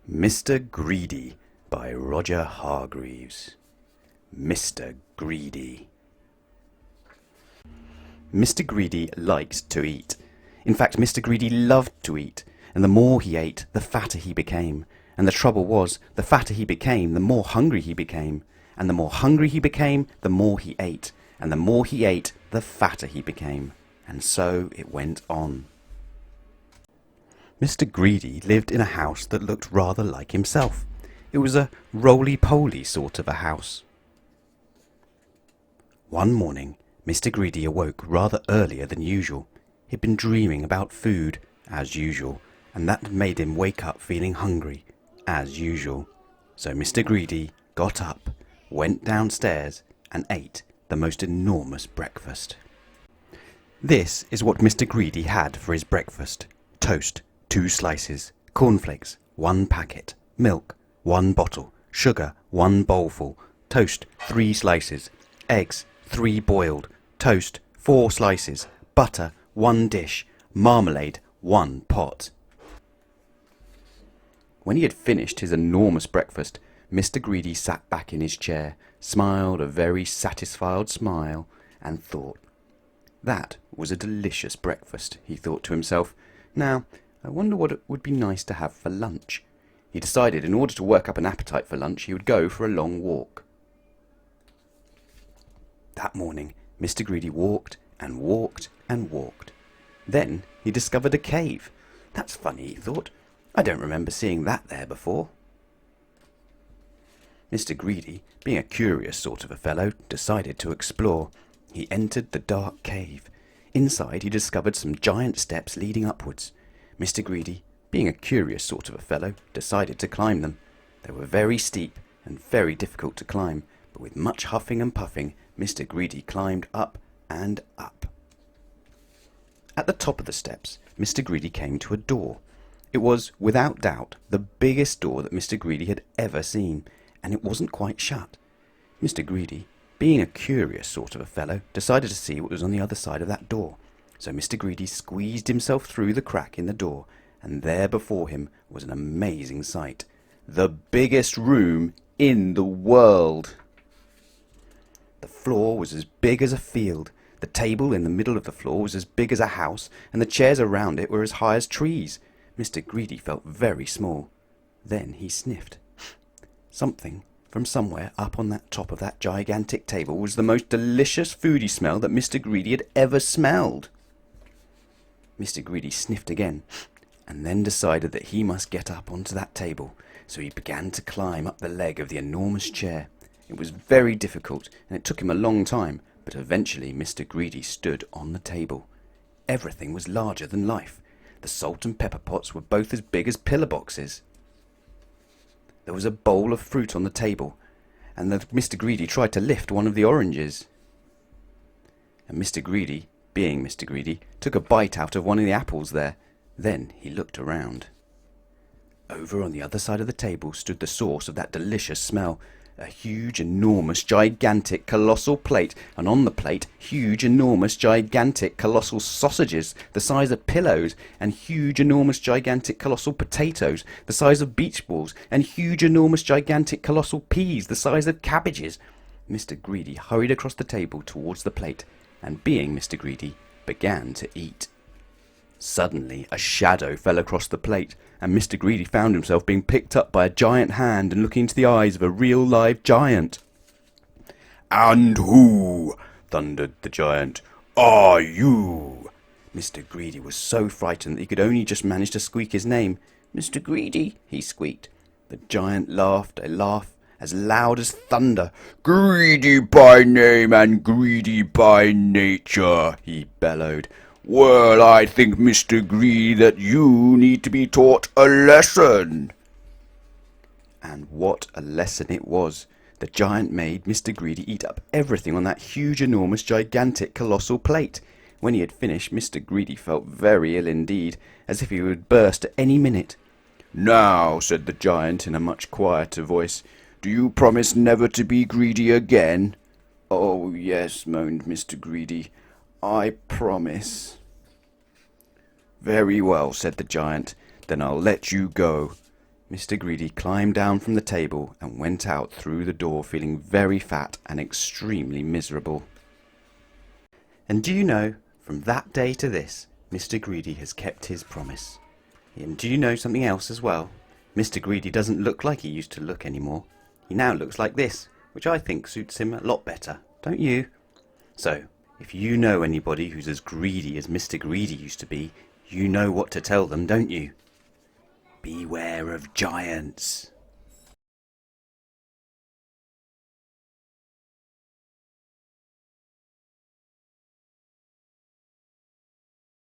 Mr. Greedy by Roger Hargreaves. Mr. Greedy. Mr. Greedy liked to eat. In fact, Mr. Greedy loved to eat, and the more he ate, the fatter he became. And the trouble was, the fatter he became, the more hungry he became. And the more hungry he became, the more he ate. And the more he ate, the fatter he became. And so it went on. Mr. Greedy lived in a house that looked rather like himself. It was a roly-poly sort of a house. One morning, Mr. Greedy awoke rather earlier than usual. He'd been dreaming about food, as usual, and that made him wake up feeling hungry, as usual. So Mr. Greedy got up, went downstairs, and ate the most enormous breakfast. This is what Mr. Greedy had for his breakfast: toast, 2 slices, cornflakes, 1 packet, milk, 1 bottle, sugar, 1 bowlful, toast, 3 slices, eggs, 3 boiled, toast, 4 slices, butter, 1 dish, marmalade, 1 pot. When he had finished his enormous breakfast, Mr. Greedy sat back in his chair, smiled a very satisfied smile, and thought. That was a delicious breakfast, he thought to himself. Now, I wonder what it would be nice to have for lunch. He decided in order to work up an appetite for lunch, he would go for a long walk. That morning, Mr. Greedy walked and walked and walked. Then he discovered a cave. That's funny, he thought. I don't remember seeing that there before. Mr. Greedy, being a curious sort of a fellow, decided to explore. He entered the dark cave. Inside he discovered some giant steps leading upwards. Mr. Greedy, being a curious sort of a fellow, decided to climb them. They were very steep and very difficult to climb, but with much huffing and puffing, Mr. Greedy climbed up and up. At the top of the steps, Mr. Greedy came to a door. It was, without doubt, the biggest door that Mr. Greedy had ever seen, and it wasn't quite shut. Mr. Greedy, being a curious sort of a fellow, decided to see what was on the other side of that door. So Mr. Greedy squeezed himself through the crack in the door, and there before him was an amazing sight. The biggest room in the world! The floor was as big as a field. The table in the middle of the floor was as big as a house, and the chairs around it were as high as trees. Mr. Greedy felt very small. Then he sniffed. Something from somewhere up on that top of that gigantic table was the most delicious foody smell that Mr. Greedy had ever smelled. Mr. Greedy sniffed again, and then decided that he must get up onto that table, so he began to climb up the leg of the enormous chair. It was very difficult, and it took him a long time, but eventually Mr. Greedy stood on the table. Everything was larger than life. The salt and pepper pots were both as big as pillar boxes. There was a bowl of fruit on the table, and Mr. Greedy tried to lift one of the oranges. And Mr. Greedy, being Mr. Greedy, took a bite out of one of the apples there. Then he looked around. Over on the other side of the table stood the source of that delicious smell. A huge, enormous, gigantic, colossal plate, and on the plate, huge, enormous, gigantic, colossal sausages, the size of pillows, and huge, enormous, gigantic, colossal potatoes, the size of beach balls, and huge, enormous, gigantic, colossal peas, the size of cabbages. Mr. Greedy hurried across the table towards the plate, and being Mr. Greedy, began to eat. Suddenly, a shadow fell across the plate, and Mr. Greedy found himself being picked up by a giant hand and looking into the eyes of a real live giant. "And who," thundered the giant, "are you?" Mr. Greedy was so frightened that he could only just manage to squeak his name. "Mr. Greedy," he squeaked. The giant laughed a laugh as loud as thunder. "Greedy by name and greedy by nature," he bellowed. "Well, I think, Mr. Greedy, that you need to be taught a lesson." And what a lesson it was! The giant made Mr. Greedy eat up everything on that huge, enormous, gigantic, colossal plate. When he had finished, Mr. Greedy felt very ill indeed, as if he would burst at any minute. "Now," said the giant in a much quieter voice, "do you promise never to be greedy again?" "Oh, yes," moaned Mr. Greedy. "I promise." "Very well," said the giant. "Then I'll let you go. Mr. Greedy climbed down from the table and went out through the door feeling very fat and extremely miserable. And do you know, from that day to this, Mr. Greedy has kept his promise. And do you know something else as well? Mr. Greedy doesn't look like he used to look anymore. He now looks like this, which I think suits him a lot better, don't you? So, if you know anybody who's as greedy as Mr. Greedy used to be, you know what to tell them, don't you? Beware of giants.